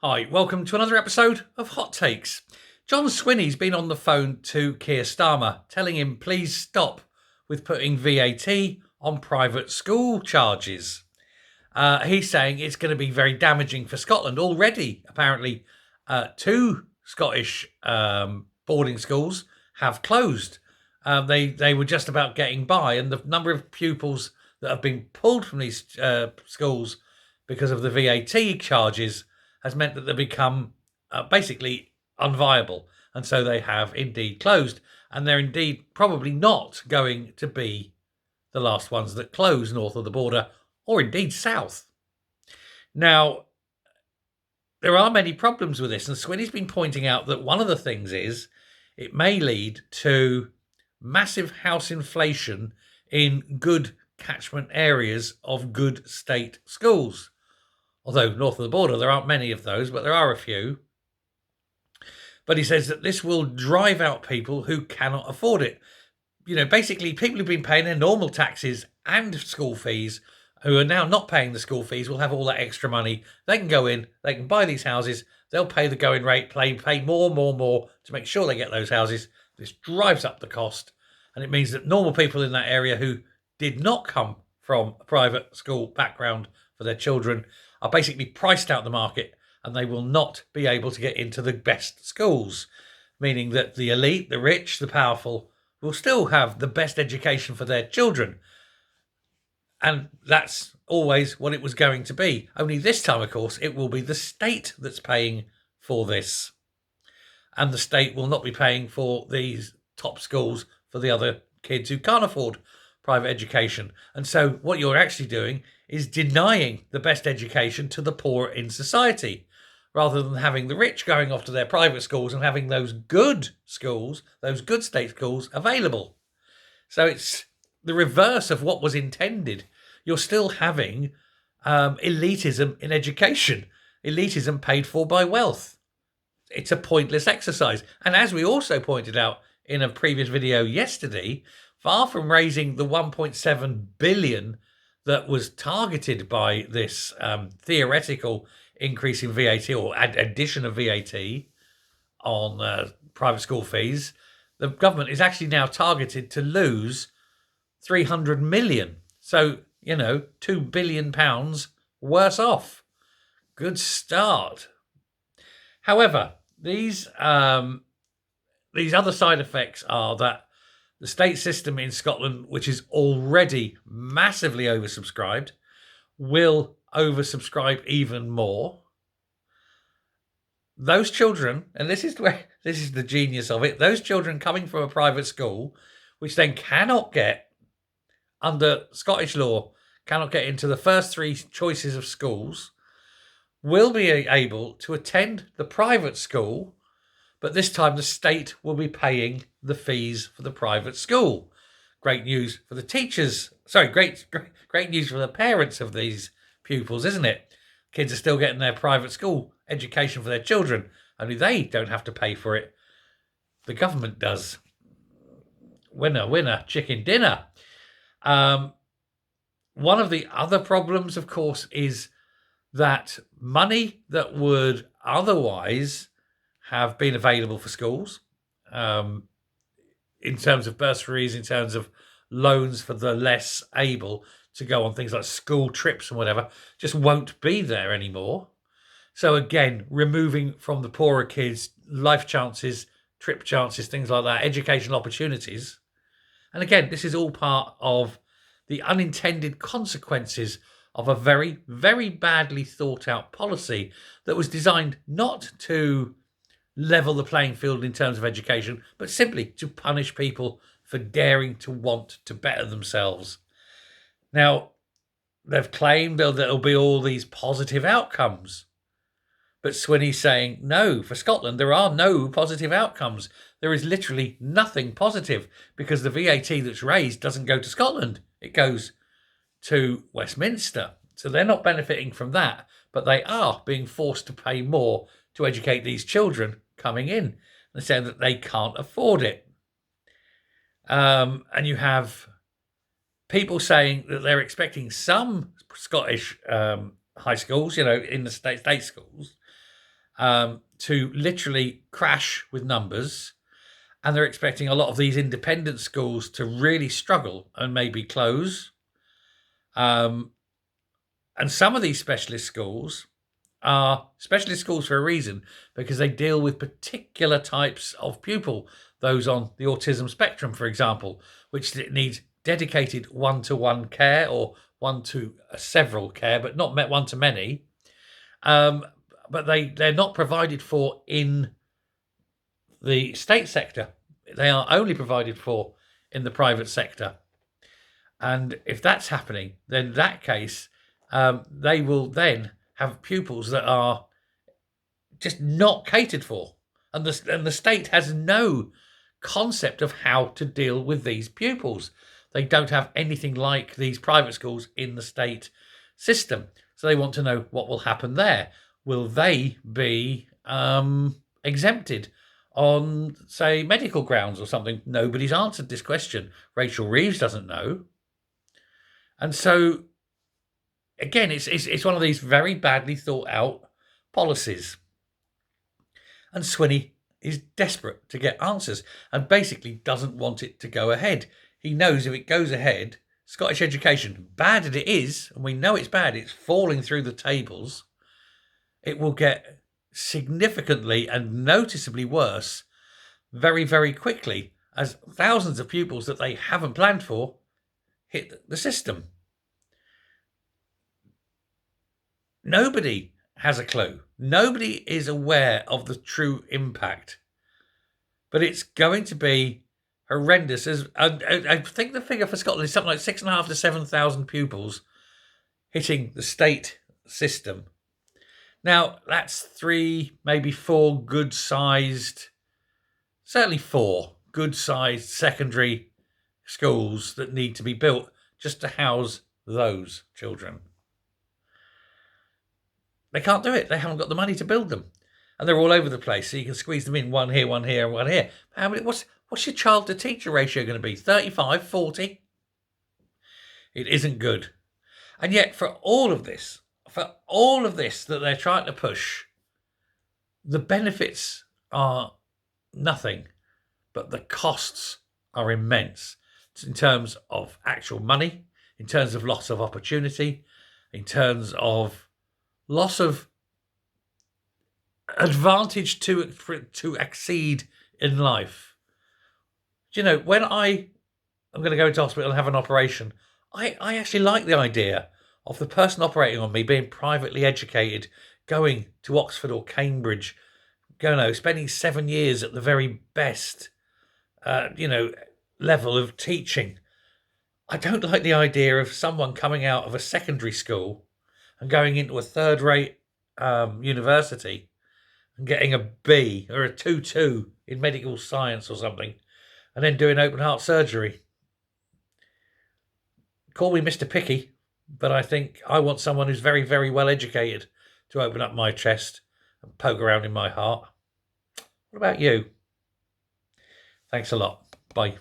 Hi, welcome to another episode of Hot Takes. John Swinney's been on the phone to Keir Starmer, telling him please stop with putting VAT on private school charges. He's saying it's going to be very damaging for Scotland. Already, apparently, two Scottish boarding schools have closed. They were just about getting by, and the number of pupils that have been pulled from these schools because of the VAT charges has meant that they've become basically unviable, and so they have indeed closed, and they're indeed probably not going to be the last ones that close north of the border, or indeed south. Now, there are many problems with this, and Swinney's been pointing out that one of the things is it may lead to massive house inflation in good catchment areas of good state schools. Although north of the border, there aren't many of those, but there are a few. But he says that this will drive out people who cannot afford it. You know, basically, people who've been paying their normal taxes and school fees, who are now not paying the school fees, will have all that extra money. They can go in, they can buy these houses, they'll pay the going rate, pay more to make sure they get those houses. This drives up the cost, and it means that normal people in that area who did not come from a private school background for their children are basically priced out the market, and they will not be able to get into the best schools, meaning that the elite, the rich, the powerful will still have the best education for their children. And that's always what it was going to be. Only this time, of course, it will be the state that's paying for this. And the state will not be paying for these top schools for the other kids who can't afford private education. And so what you're actually doing is denying the best education to the poor in society, rather than having the rich going off to their private schools and having those good schools, those good state schools available. So it's the reverse of what was intended. You're still having elitism in education, elitism paid for by wealth. It's a pointless exercise. And as we also pointed out in a previous video yesterday, far from raising the 1.7 billion that was targeted by this theoretical increase in VAT or addition of VAT on private school fees, the government is actually now targeted to lose 300 million. So, you know, £2 billion worse off. Good start. However, these other side effects are that the state system in Scotland, which is already massively oversubscribed, will oversubscribe even more. Those children, and this is the genius of it, those children coming from a private school, which then cannot get, under Scottish law, cannot get into the first three choices of schools, will be able to attend the private school, but this time the state will be paying the fees for the private school. Great news for the teachers. Sorry, great news for the parents of these pupils, isn't it? Kids are still getting their private school education for their children, only they don't have to pay for it. The government does. Winner, winner, chicken dinner. One of the other problems, of course, is that money that would otherwise have been available for schools, in terms of bursaries, in terms of loans for the less able to go on things like school trips and whatever, just won't be there anymore. So again, removing from the poorer kids life chances, trip chances, things like that, educational opportunities. And again, this is all part of the unintended consequences of a very, very badly thought out policy that was designed not to level the playing field in terms of education, but simply to punish people for daring to want to better themselves. Now, they've claimed that there'll be all these positive outcomes. But Swinney's saying, no, for Scotland, there are no positive outcomes. There is literally nothing positive because the VAT that's raised doesn't go to Scotland. It goes to Westminster. So they're not benefiting from that, but they are being forced to pay more to educate these children coming in. They're saying that they can't afford it. And you have people saying that they're expecting some Scottish high schools, you know, in the state schools, to literally crash with numbers. And they're expecting a lot of these independent schools to really struggle and maybe close. And some of these specialist schools are specialist schools for a reason, because they deal with particular types of pupil, those on the autism spectrum, for example, which need dedicated one-to-one care or one-to-several care, but not one-to-many. But they're not provided for in the state sector. They are only provided for in the private sector. And if that's happening, then in that case, they will then have pupils that are just not catered for. And the state has no concept of how to deal with these pupils. They don't have anything like these private schools in the state system. So they want to know what will happen there. Will they be exempted on, say, medical grounds or something? Nobody's answered this question. Rachel Reeves doesn't know. And so, again, it's one of these very badly thought out policies. And Swinney is desperate to get answers and basically doesn't want it to go ahead. He knows if it goes ahead, Scottish education, bad as it is, and we know it's bad, it's falling through the tables, it will get significantly and noticeably worse very, very quickly as thousands of pupils that they haven't planned for hit the system. Nobody has a clue. Nobody is aware of the true impact. But it's going to be horrendous. I think the figure for Scotland is something like 6,500 to 7,000 pupils hitting the state system. Now, that's 3, maybe 4 good-sized, certainly 4 good-sized secondary schools that need to be built just to house those children. They can't do it. They haven't got the money to build them. And they're all over the place, so you can squeeze them in, one here, one here, one here. What's your child-to-teacher ratio going to be? 35, 40? It isn't good. And yet, for all of this that they're trying to push, the benefits are nothing, but the costs are immense in terms of actual money, in terms of loss of opportunity, in terms of loss of advantage to exceed in life. Do you know, when I'm going to go into hospital and have an operation, I actually like the idea of the person operating on me being privately educated, going to Oxford or Cambridge, spending 7 years at the very best, level of teaching. I don't like the idea of someone coming out of a secondary school and going into a third-rate university and getting a B or a 2-2 in medical science or something, and then doing open heart surgery. Call me Mr. Picky, but I think I want someone who's very, very well educated to open up my chest and poke around in my heart. What about you? Thanks a lot. Bye.